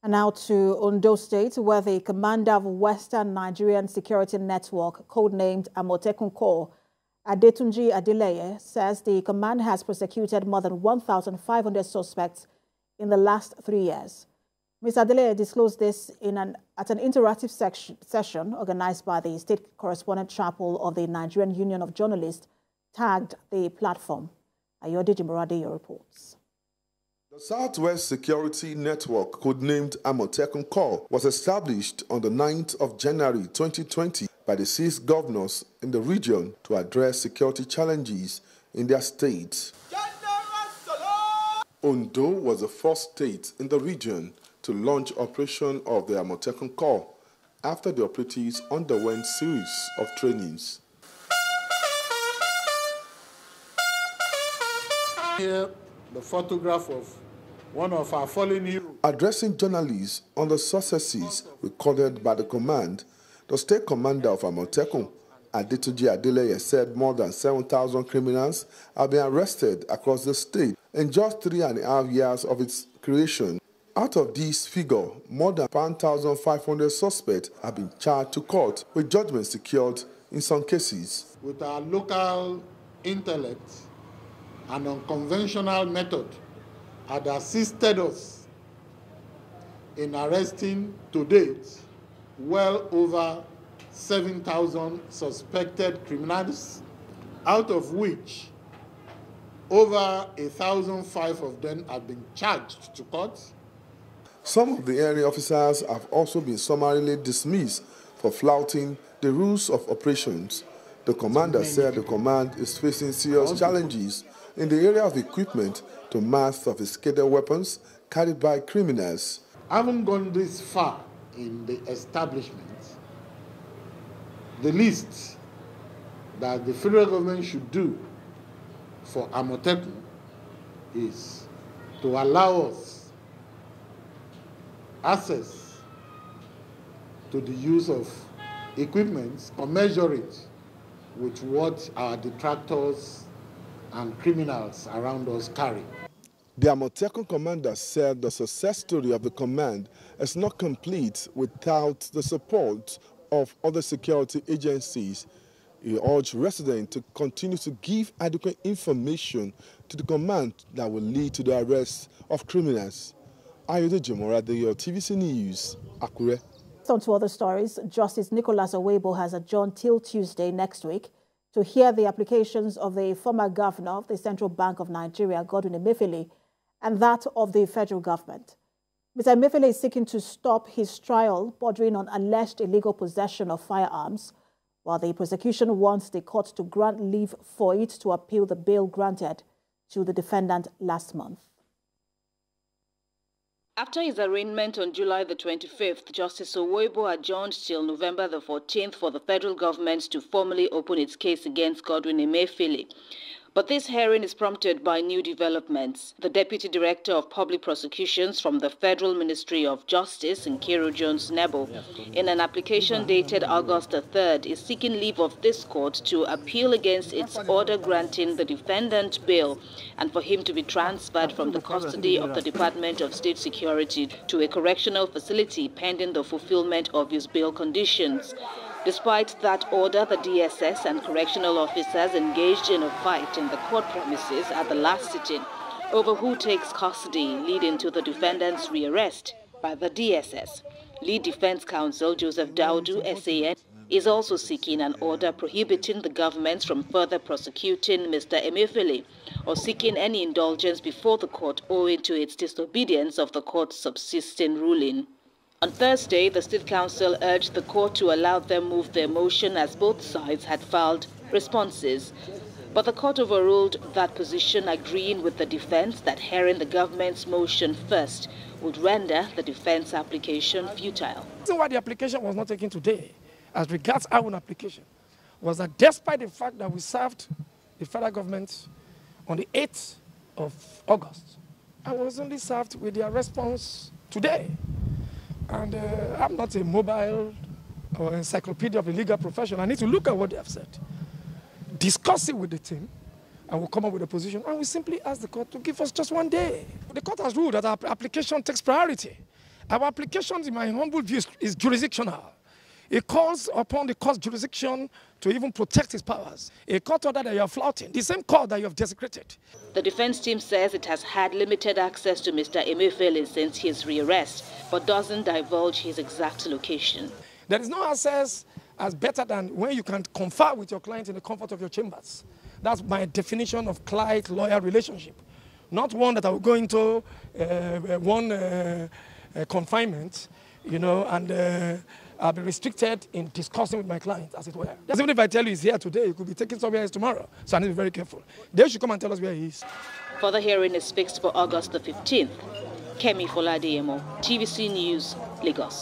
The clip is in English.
And now to Ondo State, where the commander of Western Nigerian Security Network, codenamed Amotekun Corps, Adetunji Adeleye, says the command has prosecuted more than 1,500 suspects in the last 3 years. Mr. Adeleye disclosed this at an interactive session organized by the State Correspondent Chapel of the Nigerian Union of Journalists, tagged the platform. Ayode Jimorade reports. The Southwest Security Network, codenamed Amotekun Corps, was established on the 9th of January 2020 by the 6 governors in the region to address security challenges in their states. Ondo was the first state in the region to launch operation of the Amotekun Corps after the operatives underwent series of trainings. Here, the photograph of one of our fallen heroes. Addressing journalists on the successes recorded by the command, the state commander of Amotekun, Adetunji Adeleye, said more than 7,000 criminals have been arrested across the state in just 3.5 years of its creation. Out of this figure, more than 1,500 suspects have been charged to court, with judgment secured in some cases. With our local intellect and unconventional method, had assisted us in arresting to date well over 7,000 suspected criminals, out of which over 1,005 of them have been charged to court. Some of the area officers have also been summarily dismissed for flouting the rules of operations. The commander said the command is facing serious challenges in the area of equipment to mass sophisticated weapons carried by criminals. I haven't gone this far in the establishment. The least that the federal government should do for Amotekun is to allow us access to the use of equipment, commensurate with what our detractors and criminals around us carry. The Amotekun commander said the success story of the command is not complete without the support of other security agencies. He urged residents to continue to give adequate information to the command that will lead to the arrest of criminals. Ayode Jimorade, TVC News, Akure. On to other stories, Justice Nicholas Owebo has adjourned till Tuesday next week to hear the applications of the former governor of the Central Bank of Nigeria, Godwin Emefiele, and that of the federal government. Mr. Emefiele is seeking to stop his trial bordering on alleged illegal possession of firearms, while the prosecution wants the court to grant leave for it to appeal the bail granted to the defendant last month. After his arraignment on July the 25th, Justice Owebo adjourned till November the 14th for the federal government to formally open its case against Godwin Emefiele. But this hearing is prompted by new developments. The Deputy Director of Public Prosecutions from the Federal Ministry of Justice, Nkiru Jones-Nebo, in an application dated August the 3rd, is seeking leave of this court to appeal against its order granting the defendant bail and for him to be transferred from the custody of the Department of State Security to a correctional facility pending the fulfillment of his bail conditions. Despite that order, the DSS and correctional officers engaged in a fight in the court premises at the last sitting over who takes custody, leading to the defendant's rearrest by the DSS. Lead Defense Counsel Joseph Daudu, SAN, is also seeking an order prohibiting the government from further prosecuting Mr. Emefiele or seeking any indulgence before the court owing to its disobedience of the court's subsisting ruling. On Thursday, the State Council urged the court to allow them move their motion as both sides had filed responses. But the court overruled that position, agreeing with the defense that hearing the government's motion first would render the defense application futile. The reason why the application was not taken today, as regards our own application, was that despite the fact that we served the federal government on the 8th of August, I was only served with their response today. And I'm not a mobile or encyclopedia of the legal profession. I need to look at what they have said, discuss it with the team, and we'll come up with a position. And we simply ask the court to give us just 1 day. The court has ruled that our application takes priority. Our application, in my humble view, is jurisdictional. It calls upon the court's jurisdiction to even protect its powers. A court order that you are flouting, the same court that you have desecrated. The defense team says it has had limited access to Mr. Emefiele since his rearrest, but doesn't divulge his exact location. There is no access as better than when you can confer with your client in the comfort of your chambers. That's my definition of client-lawyer relationship. Not one that I will go into confinement, you know, and I'll be restricted in discussing with my client, as it were. Even if I tell you he's here today, he could be taken somewhere else tomorrow. So I need to be very careful. They should come and tell us where he is. Further hearing is fixed for August the 15th. Kemi Foladeyemo, TVC News, Lagos.